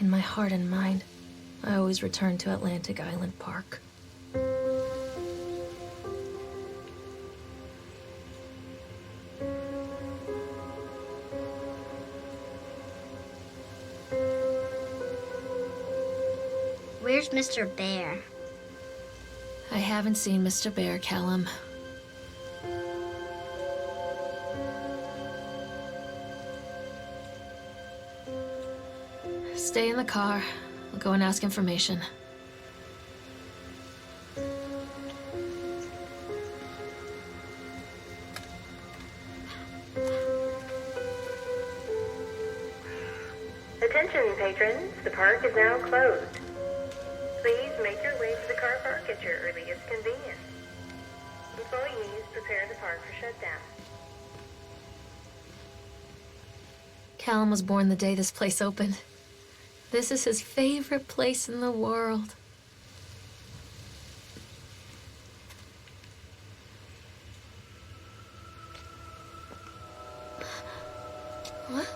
In my heart and mind, I always return to Atlantic Island Park. Where's Mr. Bear? I haven't seen Mr. Bear, Callum. Stay in the car. I'll go and ask information. Attention, patrons. The park is now closed. Please make your way to the car park at your earliest convenience. Employees, prepare the park for shutdown. Callum was born the day this place opened. This is his favorite place in the world. What?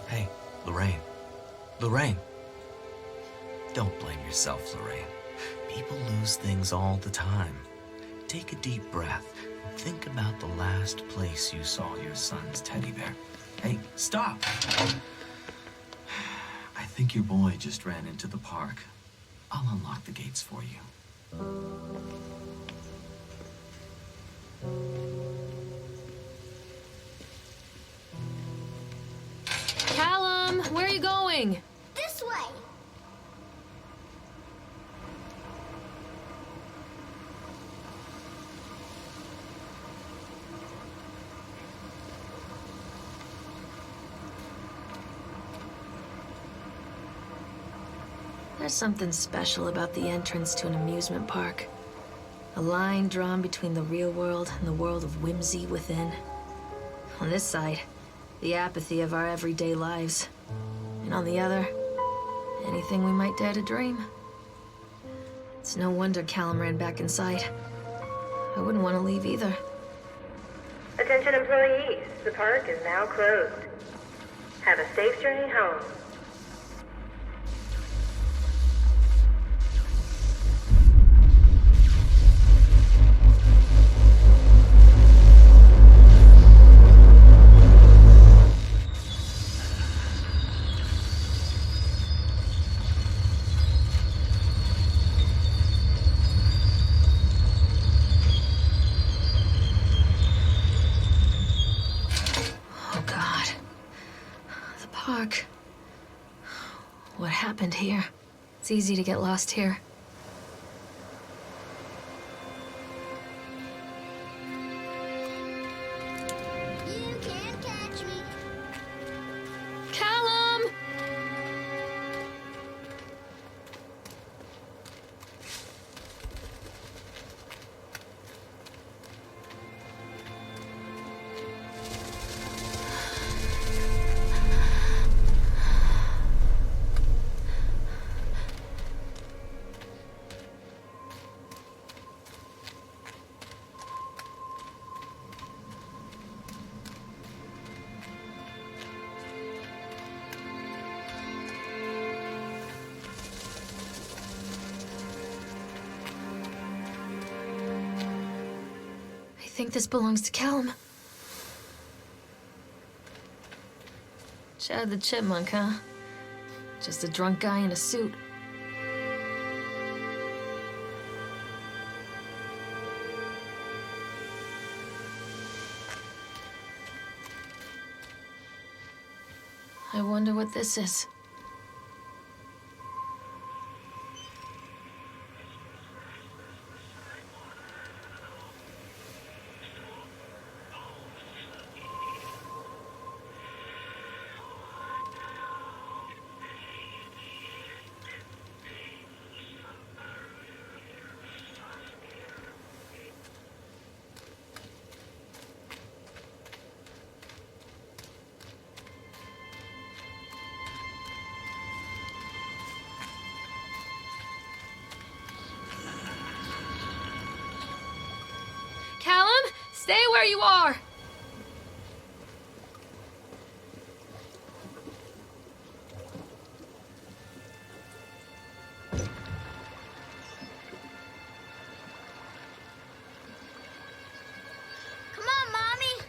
Hey, Lorraine. Lorraine. Don't blame yourself, Lorraine. People lose things all the time. Take a deep breath and think about the last place you saw your son's teddy bear. Hey, stop! I think your boy just ran into the park. I'll unlock the gates for you. Callum, where are you going? This way! There's something special about the entrance to an amusement park. A line drawn between the real world and the world of whimsy within. On this side, the apathy of our everyday lives. And on the other, anything we might dare to dream. It's no wonder Callum ran back inside. I wouldn't want to leave either. Attention, employees. The park is now closed. Have a safe journey home. Park. What happened here? It's easy to get lost here. You can't catch me. Callum! I think this belongs to Callum. Chad the Chipmunk, huh? Just a drunk guy in a suit. I wonder what this is. Stay where you are! Come on, Mommy.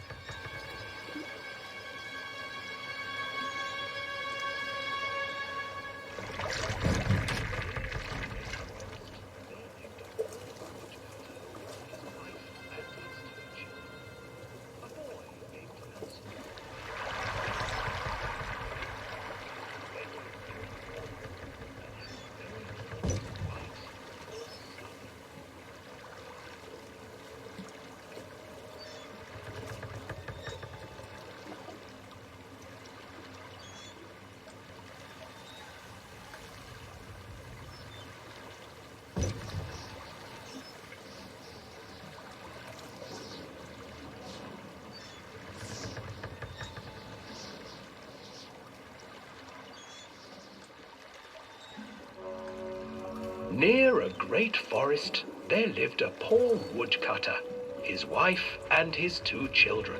Near a great forest, there lived a poor woodcutter, his wife and his 2 children,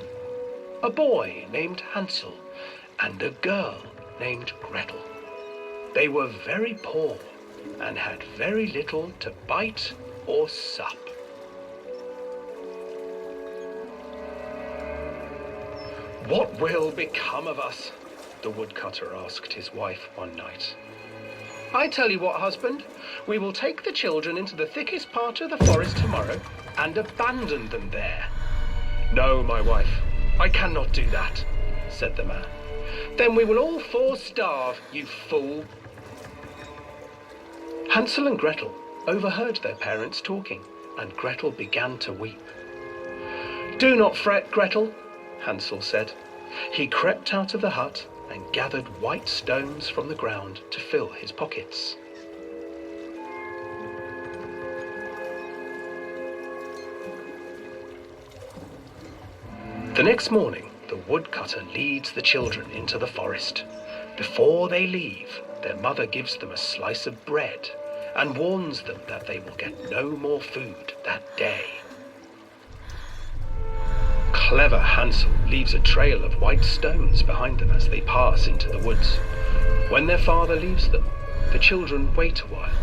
a boy named Hansel and a girl named Gretel. They were very poor and had very little to bite or sup. "What will become of us?" the woodcutter asked his wife one night. "I tell you what, husband, we will take the children into the thickest part of the forest tomorrow and abandon them there." "No, my wife, I cannot do that," said the man. "Then we will all 4 starve, you fool." Hansel and Gretel overheard their parents talking, and Gretel began to weep. "Do not fret, Gretel," Hansel said. He crept out of the hut and gathered white stones from the ground to fill his pockets. The next morning, the woodcutter leads the children into the forest. Before they leave, their mother gives them a slice of bread and warns them that they will get no more food that day. Clever Hansel leaves a trail of white stones behind them as they pass into the woods. When their father leaves them, the children wait a while,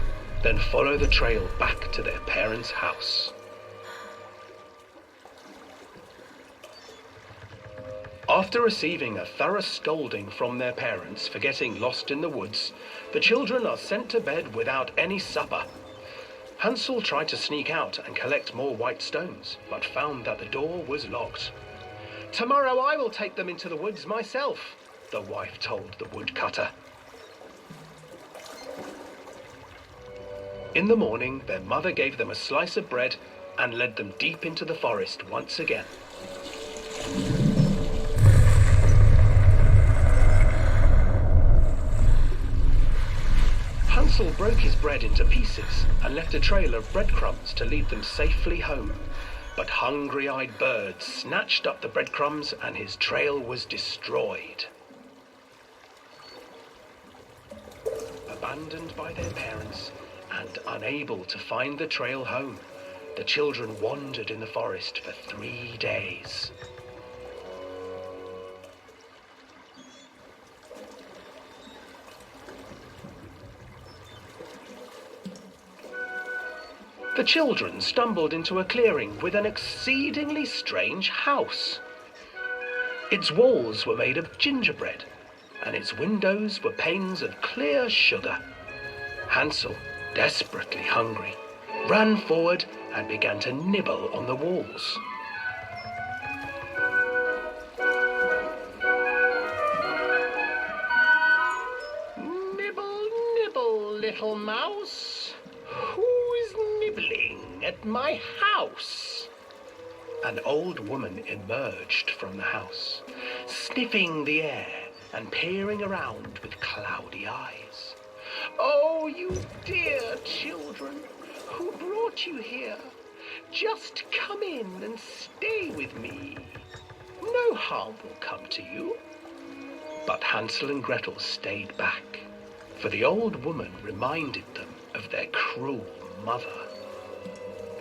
then follow the trail back to their parents' house. After receiving a thorough scolding from their parents for getting lost in the woods, the children are sent to bed without any supper. Hansel tried to sneak out and collect more white stones, but found that the door was locked. "Tomorrow I will take them into the woods myself," the wife told the woodcutter. In the morning, their mother gave them a slice of bread and led them deep into the forest once again. Hansel broke his bread into pieces and left a trail of breadcrumbs to lead them safely home. But hungry-eyed birds snatched up the breadcrumbs and his trail was destroyed. Abandoned by their parents and unable to find the trail home, the children wandered in the forest for 3 days. The children stumbled into a clearing with an exceedingly strange house. Its walls were made of gingerbread, and its windows were panes of clear sugar. Hansel, desperately hungry, ran forward and began to nibble on the walls. "Nibble, nibble, little mouse. Who is nibbling at my house?" An old woman emerged from the house, sniffing the air and peering around with cloudy eyes. "Oh, you dear children, who brought you here? Just come in and stay with me. No harm will come to you." But Hansel and Gretel stayed back, for the old woman reminded them of their cruel mother.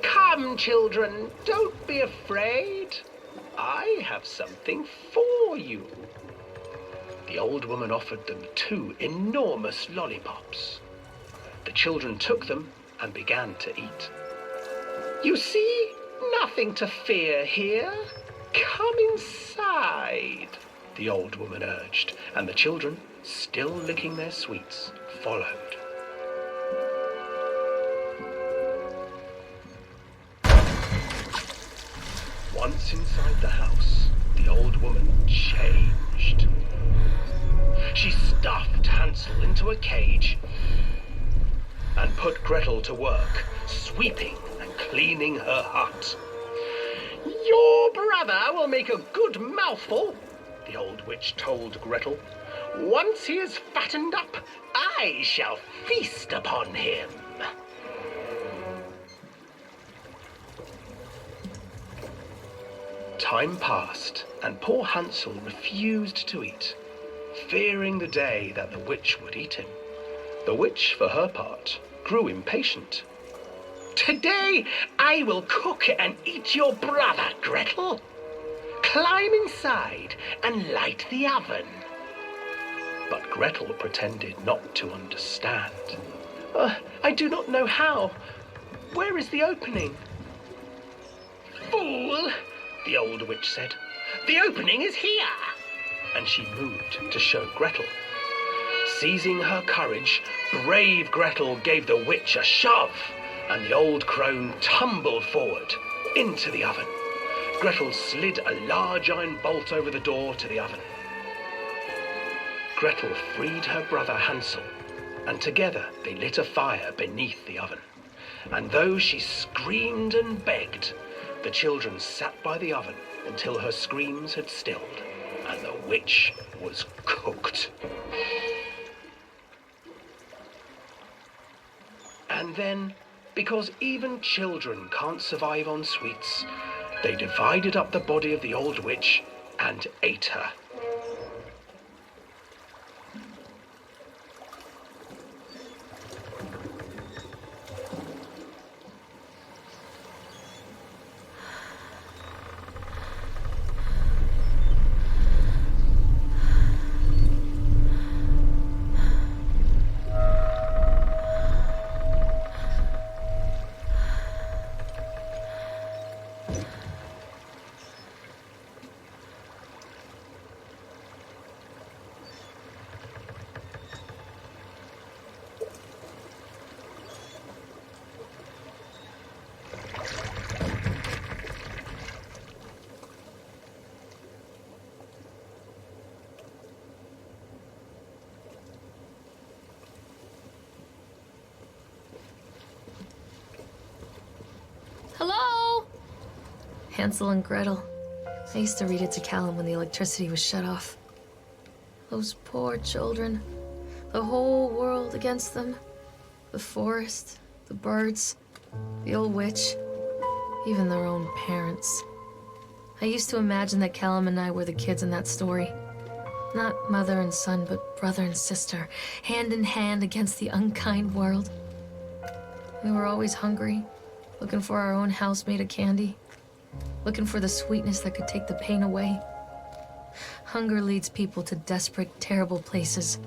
"Come Come, children, don't be afraid. I have something for you. The old woman offered them 2 enormous lollipops. The children took them and began to eat. You see, nothing to fear here. Come inside, the old woman urged, and the children, still licking their sweets, followed. Once inside the house, the old woman changed. She stuffed Hansel into a cage and put Gretel to work, sweeping and cleaning her hut. Your brother will make a good mouthful, the old witch told Gretel. Once he is fattened up, I shall feast upon him. Time passed, and poor Hansel refused to eat, fearing the day that the witch would eat him. The witch, for her part, grew impatient. Today I will cook and eat your brother, Gretel. Climb inside and light the oven. But Gretel pretended not to understand. I do not know how. Where is the opening? Fool, the old witch said. The opening is here. And she moved to show Gretel. Seizing her courage, brave Gretel gave the witch a shove, and the old crone tumbled forward into the oven. Gretel slid a large iron bolt over the door to the oven. Gretel freed her brother Hansel, and together they lit a fire beneath the oven. And though she screamed and begged, the children sat by the oven until her screams had stilled, and the witch was cooked. And then, because even children can't survive on sweets, they divided up the body of the old witch and ate her. Hello? Hansel and Gretel. I used to read it to Callum when the electricity was shut off. Those poor children. The whole world against them. The forest, the birds, the old witch, even their own parents. I used to imagine that Callum and I were the kids in that story. Not mother and son, but brother and sister, hand in hand against the unkind world. We were always hungry, looking for our own house made of candy, looking for the sweetness that could take the pain away. Hunger leads people to desperate, terrible places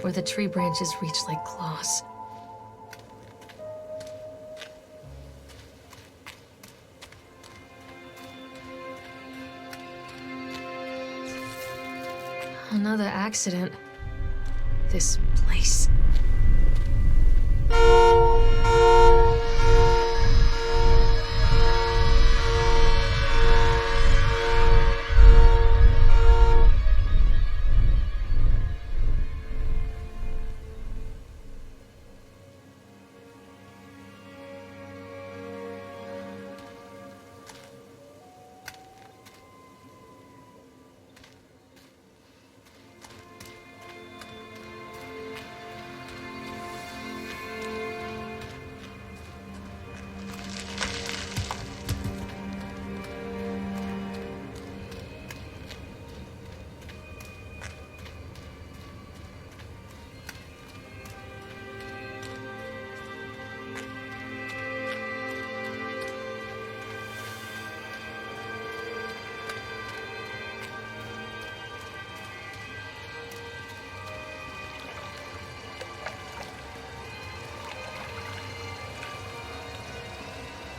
where the tree branches reach like claws. Another accident. This place.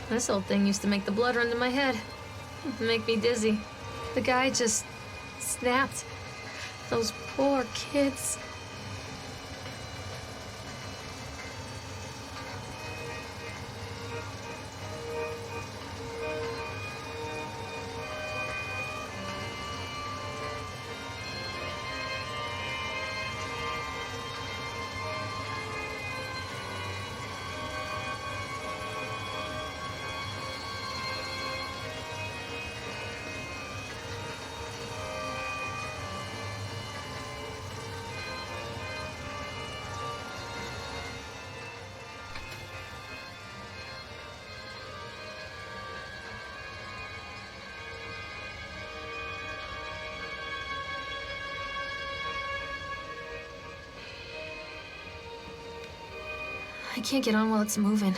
This old thing used to make the blood run to my head. Make me dizzy. The guy just snapped. Those poor kids. I can't get on while it's moving.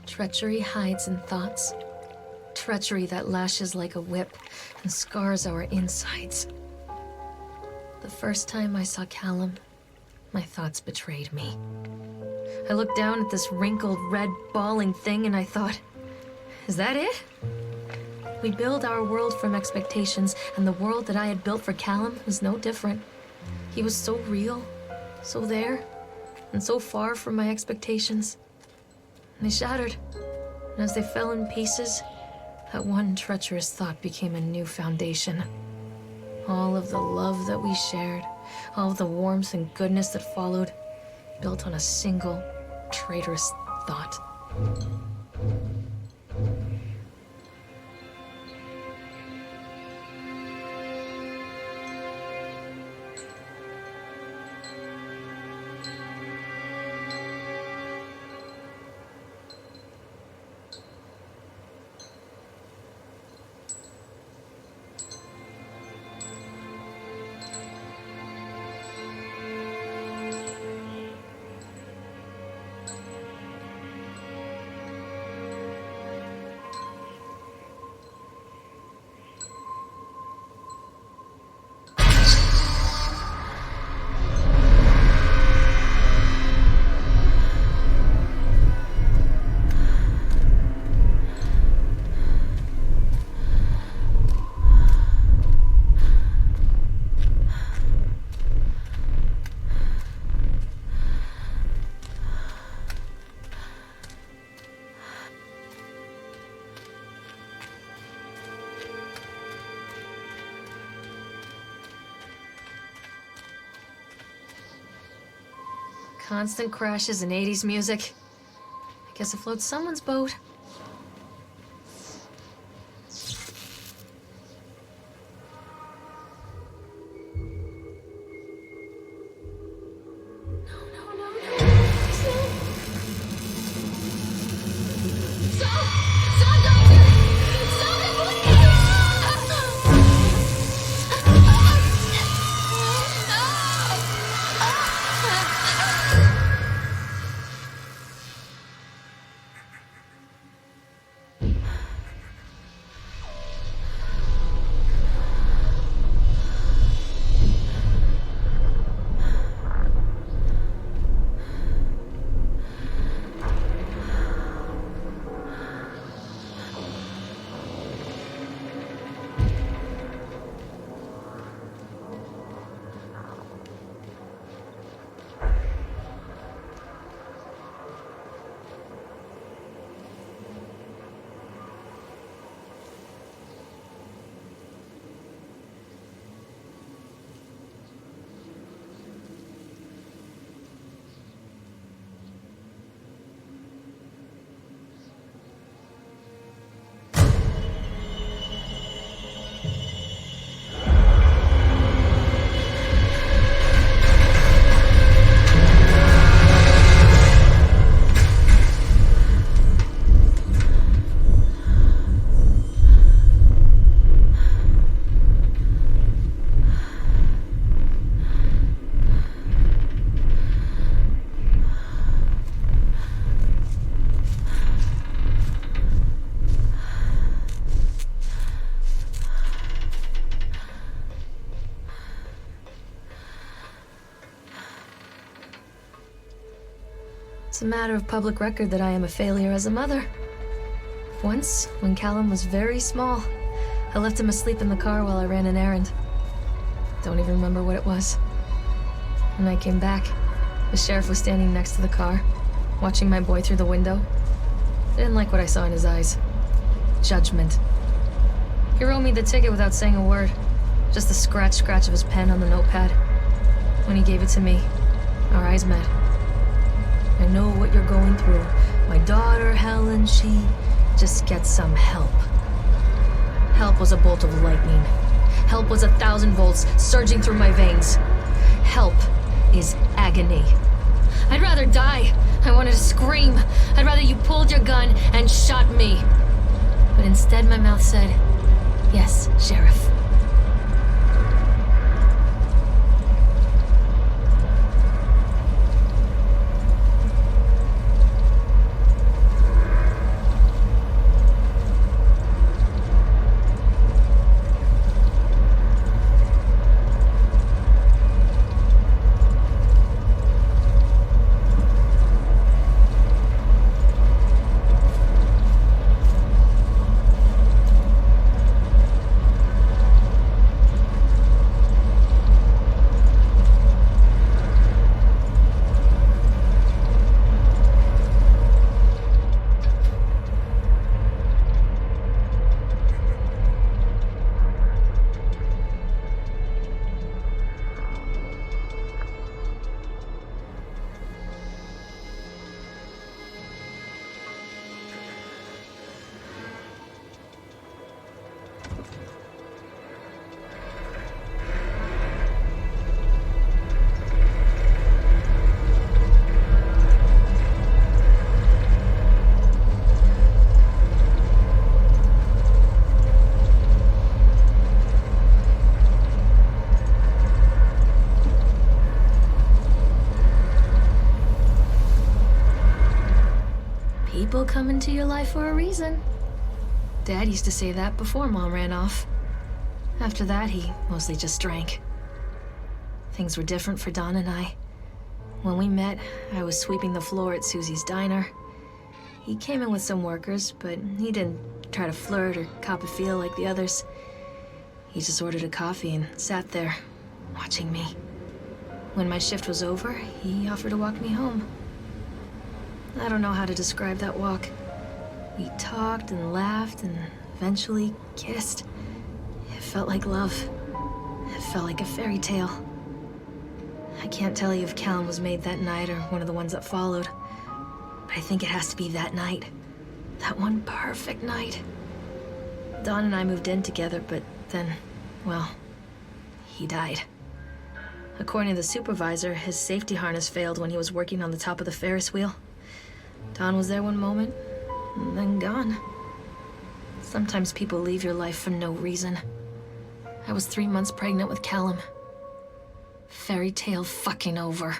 Treachery hides in thoughts. Treachery that lashes like a whip and scars our insides. The first time I saw Callum, my thoughts betrayed me. I looked down at this wrinkled, red, bawling thing and I thought, is that it? We build our world from expectations, and the world that I had built for Callum was no different. He was so real, so there, and so far from my expectations. They shattered, and as they fell in pieces, that one treacherous thought became a new foundation. All of the love that we shared, all of the warmth and goodness that followed, built on a single, traitorous thought. Constant crashes and 80s music. I guess it floats someone's boat. It's a matter of public record that I am a failure as a mother. Once, when Callum was very small, I left him asleep in the car while I ran an errand. Don't even remember what it was. When I came back, the sheriff was standing next to the car, watching my boy through the window. I didn't like what I saw in his eyes. Judgment. He wrote me the ticket without saying a word, just the scratch of his pen on the notepad. When he gave it to me, our eyes met. I know what you're going through. My daughter, Helen, she just gets some help. Help was a bolt of lightning. Help was 1,000 volts surging through my veins. Help is agony. I'd rather die. I wanted to scream. I'd rather you pulled your gun and shot me. But instead my mouth said, "Yes, Sheriff." People come into your life for a reason. Dad used to say that before Mom ran off. After that, he mostly just drank. Things were different for Don and I. When we met, I was sweeping the floor at Susie's diner. He came in with some workers, but he didn't try to flirt or cop a feel like the others. He just ordered a coffee and sat there, watching me. When my shift was over, he offered to walk me home. I don't know how to describe that walk. We talked and laughed and eventually kissed. It felt like love. It felt like a fairy tale. I can't tell you if Callum was made that night or one of the ones that followed, but I think it has to be that night. That one perfect night. Dawn and I moved in together, but then, well, he died. According to the supervisor, his safety harness failed when he was working on the top of the Ferris wheel. Dawn was there one moment, and then gone. Sometimes people leave your life for no reason. I was 3 months pregnant with Callum. Fairy tale fucking over.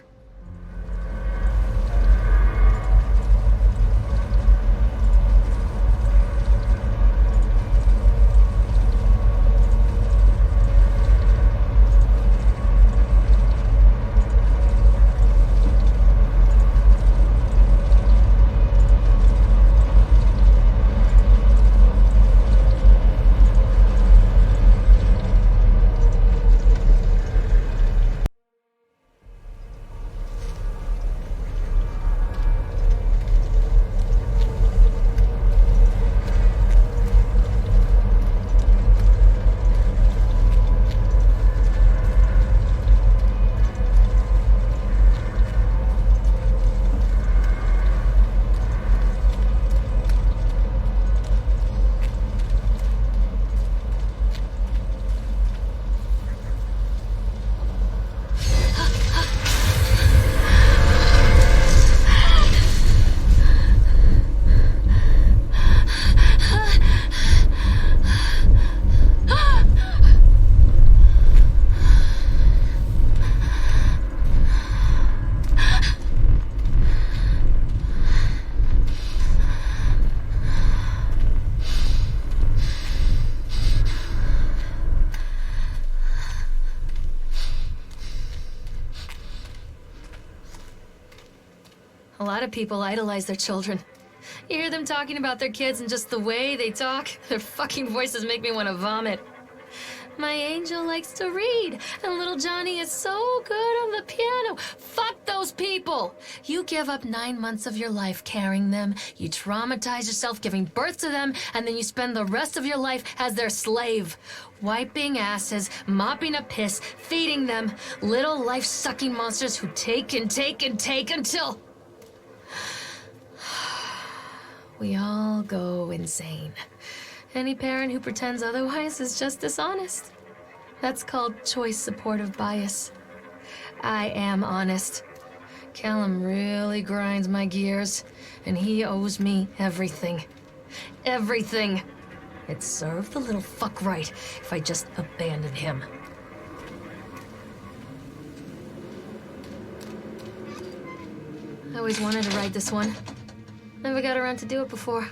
A lot of people idolize their children. You hear them talking about their kids and just the way they talk, their fucking voices make me want to vomit. My angel likes to read, and little Johnny is so good on the piano. Fuck those people! You give up 9 months of your life carrying them, you traumatize yourself giving birth to them, and then you spend the rest of your life as their slave. Wiping asses, mopping up piss, feeding them. Little life-sucking monsters who take and take and take until... we all go insane. Any parent who pretends otherwise is just dishonest. That's called choice supportive bias. I am honest. Callum really grinds my gears, and he owes me everything. Everything. It'd serve the little fuck right if I just abandoned him. I always wanted to ride this one. Never got around to do it before.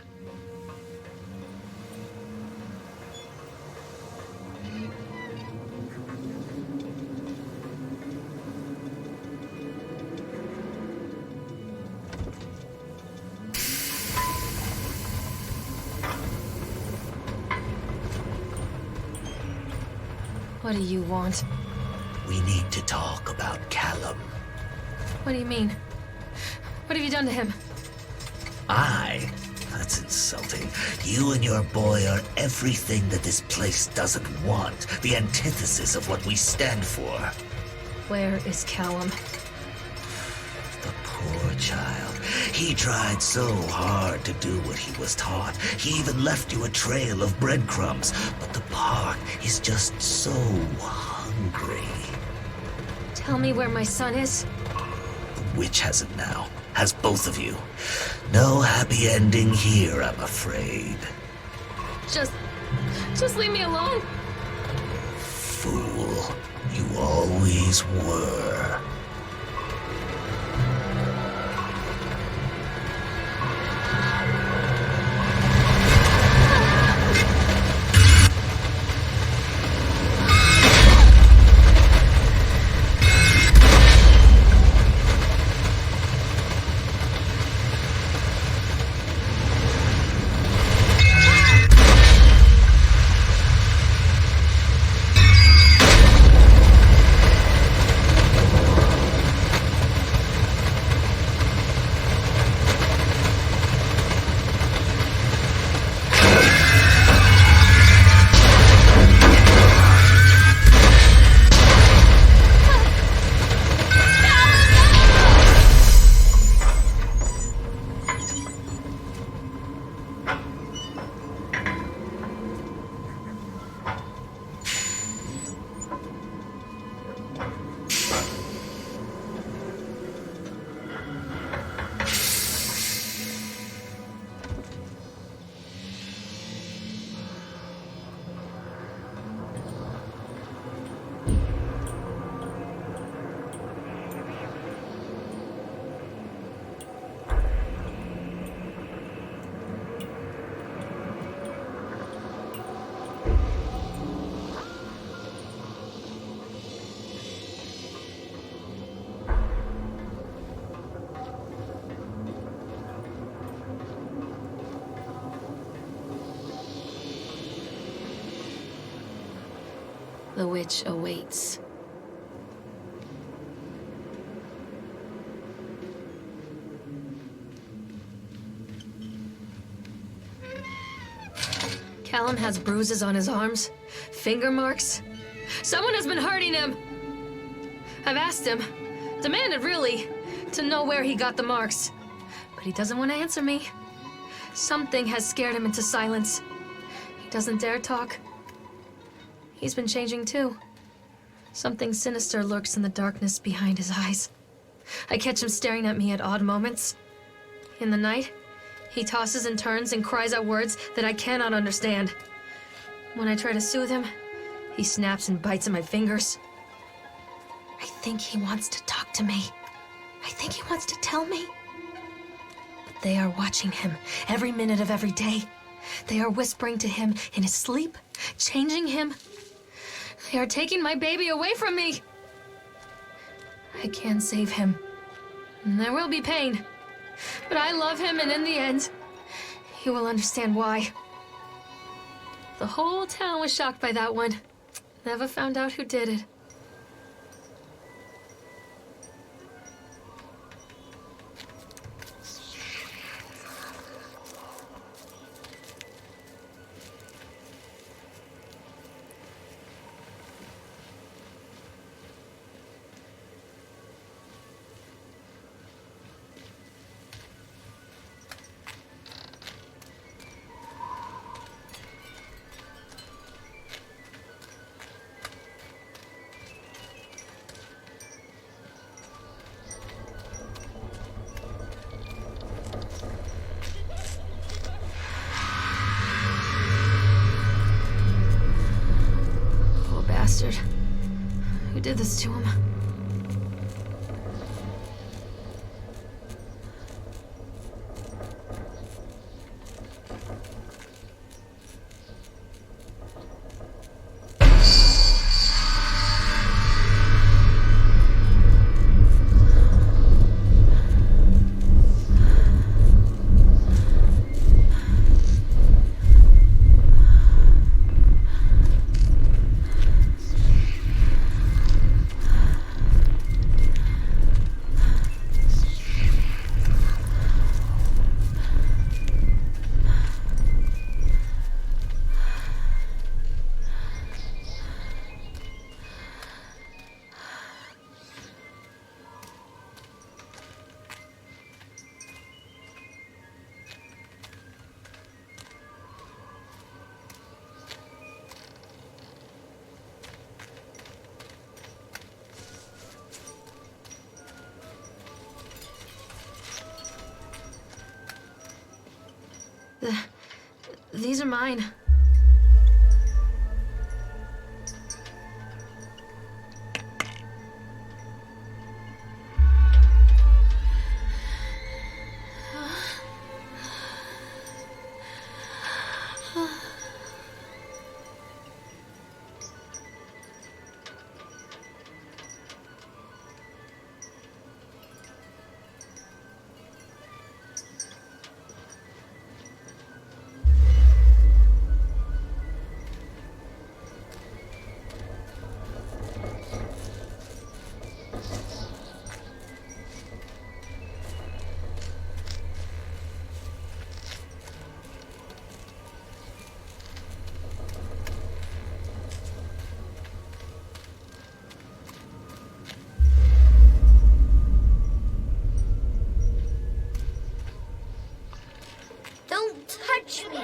What do you want? We need to talk about Callum. What do you mean? What have you done to him? That's insulting. You and your boy are everything that this place doesn't want. The antithesis of what we stand for. Where is Callum? The poor child. He tried so hard to do what he was taught. He even left you a trail of breadcrumbs. But the park is just so hungry. Tell me where my son is. The witch has it now. Has both of you. No happy ending here, I'm afraid. Just leave me alone. Fool. You always were. The witch awaits. Callum has bruises on his arms, finger marks. Someone has been hurting him. I've asked him, demanded really, to know where he got the marks. But he doesn't want to answer me. Something has scared him into silence. He doesn't dare talk. He's been changing too. Something sinister lurks in the darkness behind his eyes. I catch him staring at me at odd moments. In the night, he tosses and turns and cries out words that I cannot understand. When I try to soothe him, he snaps and bites at my fingers. I think he wants to talk to me. I think he wants to tell me. But they are watching him every minute of every day. They are whispering to him in his sleep, changing him. They are taking my baby away from me. I can save him. And there will be pain. But I love him, and in the end, he will understand why. The whole town was shocked by that one. Never found out who did it. Bastard. Who did this to him? These are mine. Don't touch me!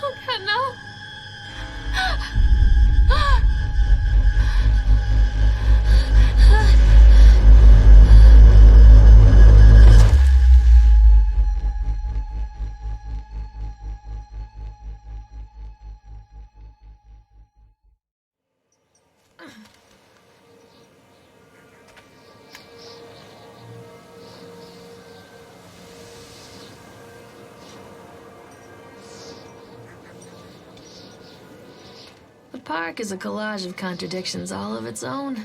Oh God, no! The park is a collage of contradictions all of its own.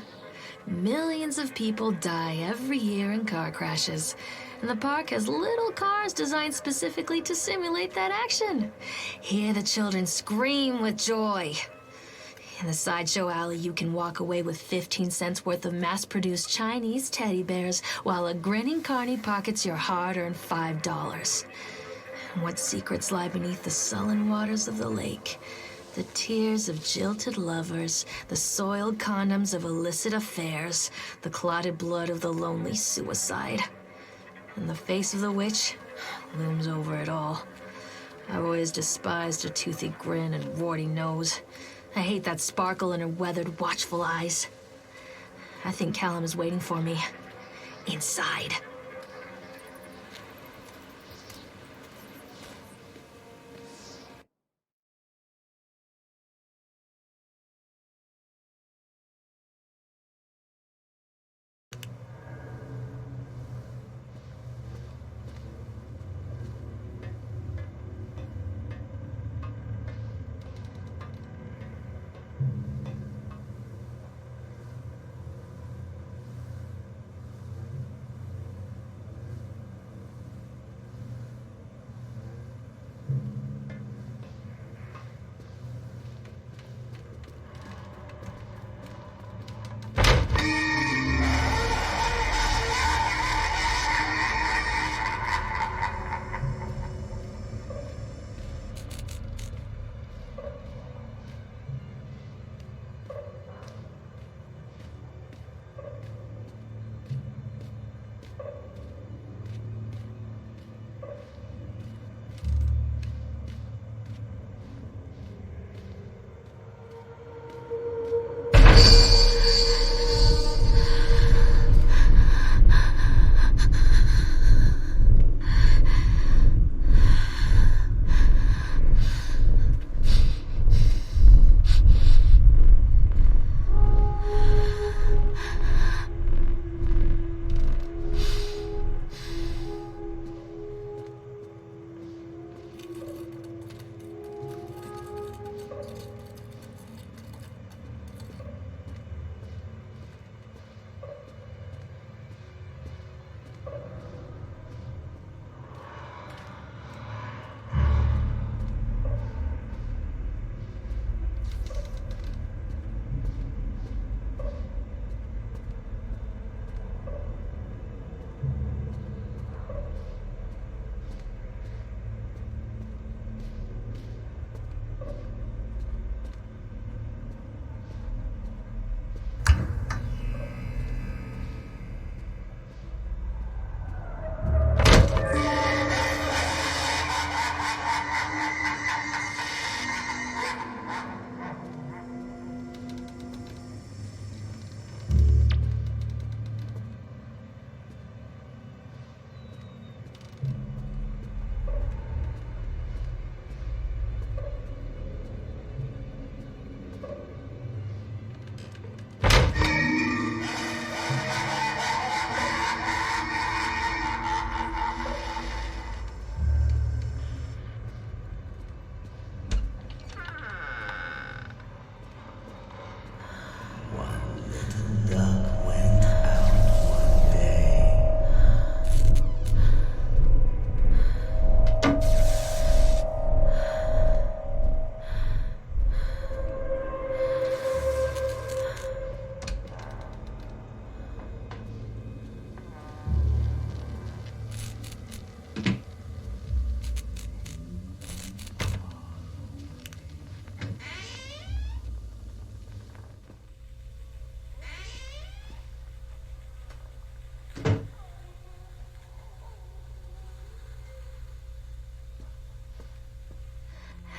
Millions of people die every year in car crashes, and the park has little cars designed specifically to simulate that action. Hear the children scream with joy. In the sideshow alley, you can walk away with 15 cents worth of mass-produced Chinese teddy bears, while a grinning carny pockets your hard-earned $5. What secrets lie beneath the sullen waters of the lake? The tears of jilted lovers, the soiled condoms of illicit affairs, the clotted blood of the lonely suicide. And the face of the witch looms over it all. I've always despised her toothy grin and warty nose. I hate that sparkle in her weathered, watchful eyes. I think Callum is waiting for me. Inside.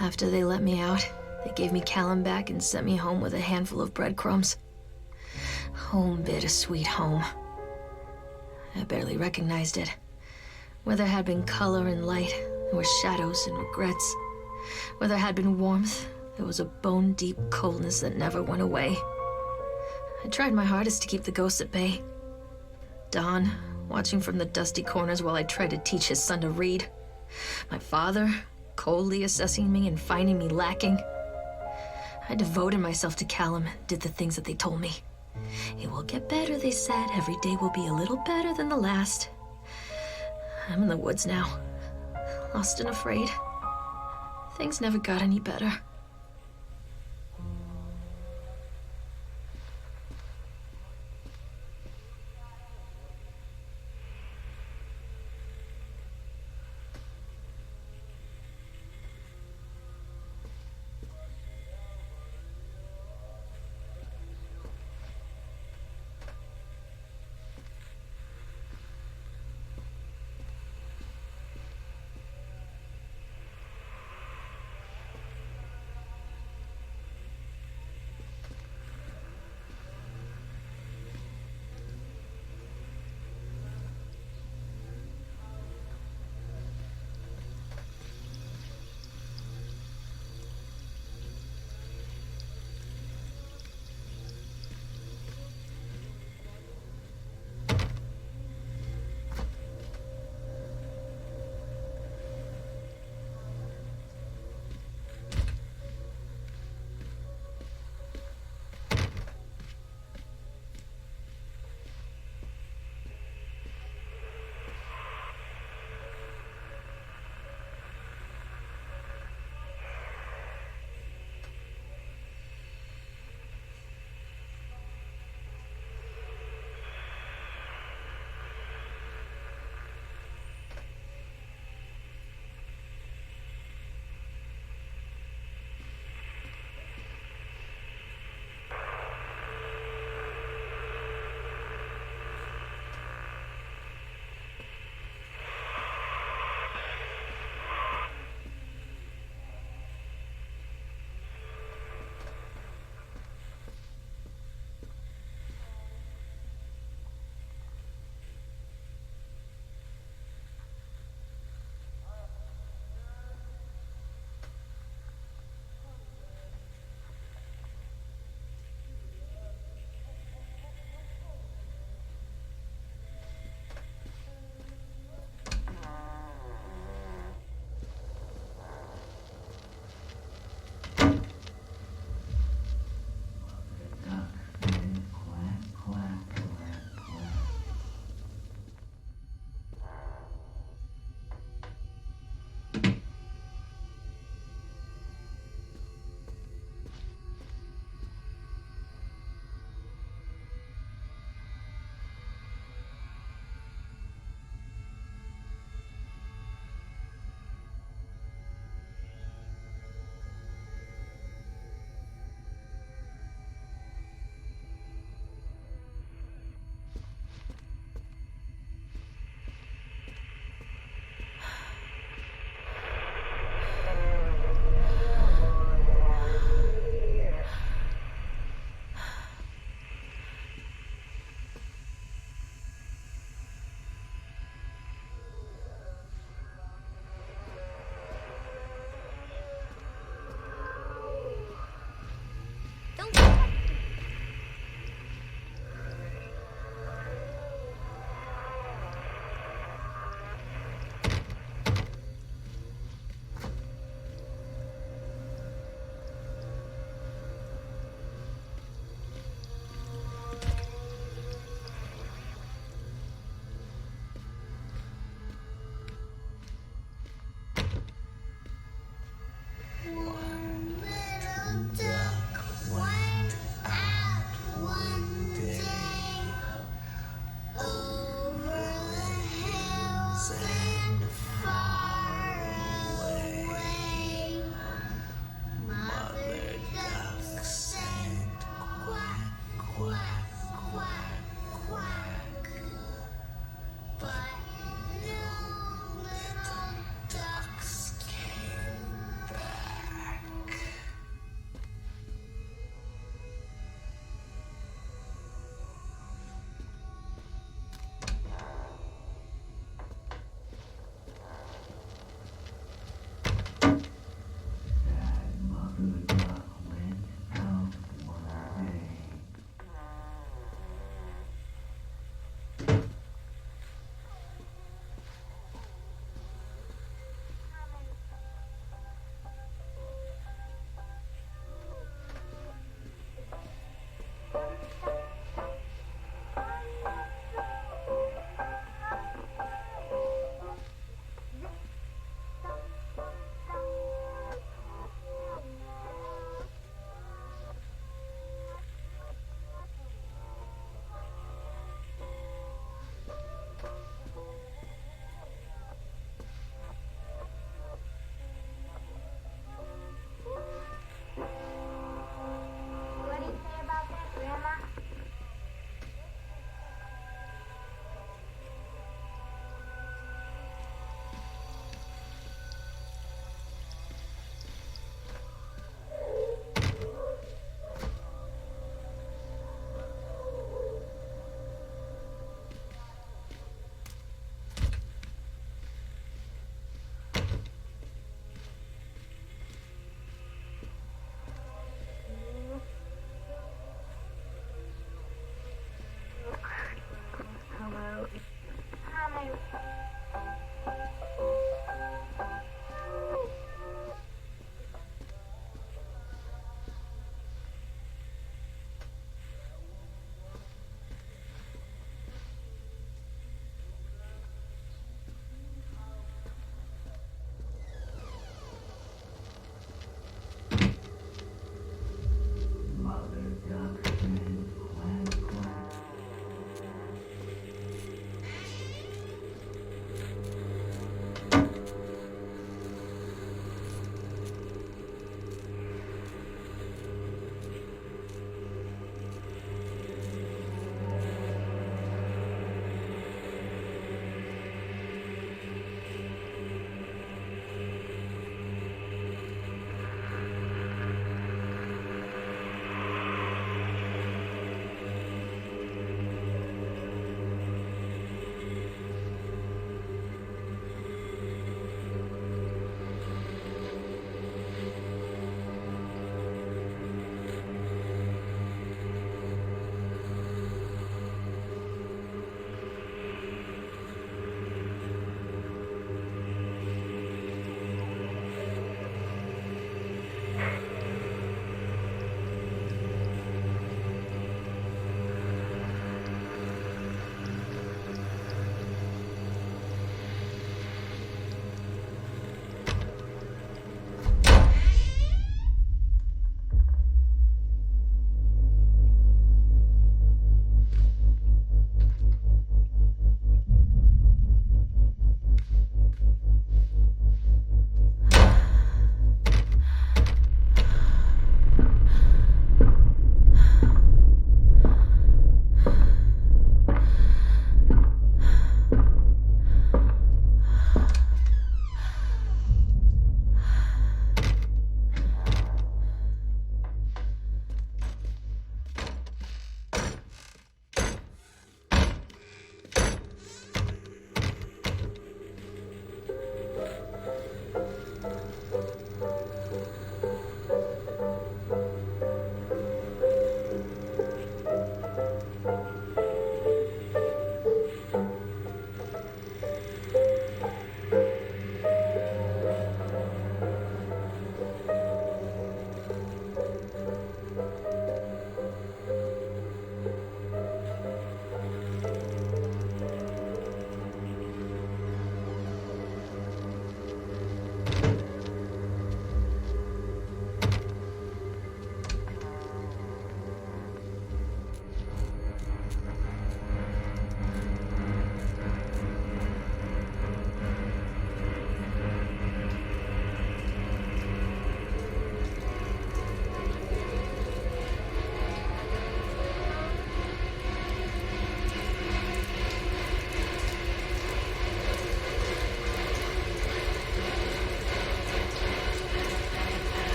After they let me out, they gave me Callum back and sent me home with a handful of breadcrumbs. Home, bittersweet home. I barely recognized it. Where there had been color and light, there were shadows and regrets. Where there had been warmth, there was a bone-deep coldness that never went away. I tried my hardest to keep the ghosts at bay. Don, watching from the dusty corners while I tried to teach his son to read. My father, coldly assessing me and finding me lacking. I devoted myself to Callum and did the things that they told me. It will get better, they said. Every day will be a little better than the last. I'm in the woods now, lost and afraid. Things never got any better. What do you say about that, Grandma?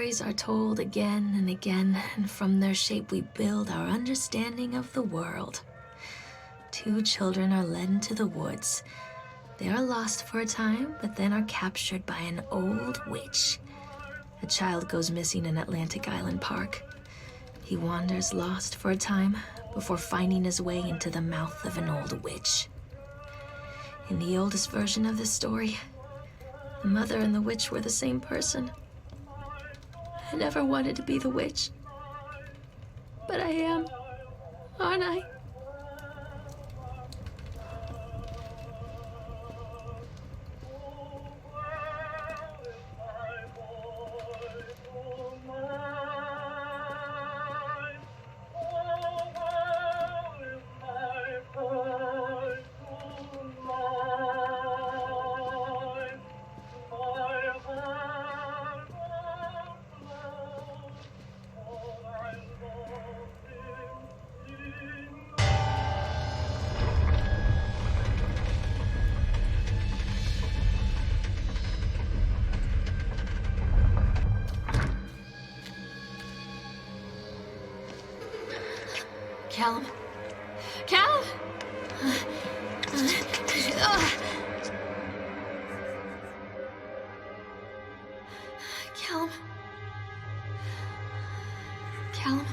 stories are told again and again, and from their shape we build our understanding of the world. 2 children are led into the woods. They are lost for a time, but then are captured by an old witch. A child goes missing in Atlantic Island Park. He wanders lost for a time before finding his way into the mouth of an old witch. In the oldest version of this story, the mother and the witch were the same person. I never wanted to be the witch, but I am, aren't I? Callum? Callum? Callum? Callum?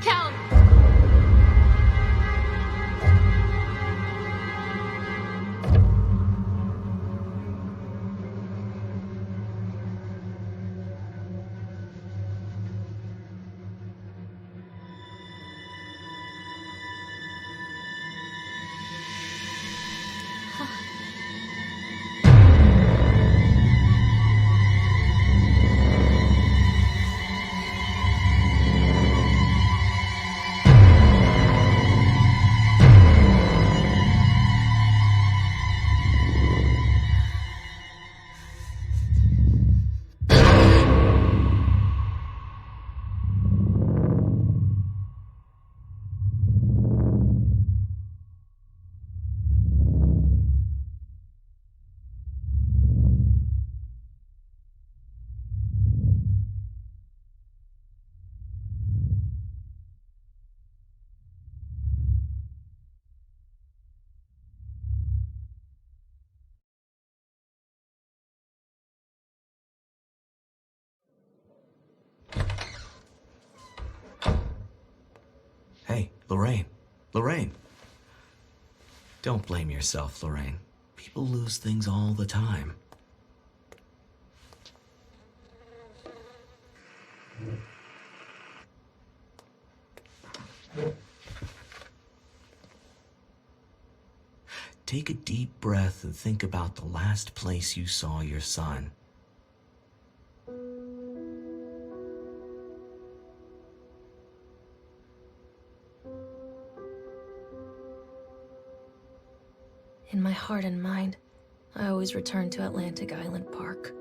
Callum! Hey, Lorraine. Lorraine. Don't blame yourself, Lorraine. People lose things all the time. Take a deep breath and think about the last place you saw your son. In my heart and mind, I always return to Atlantic Island Park.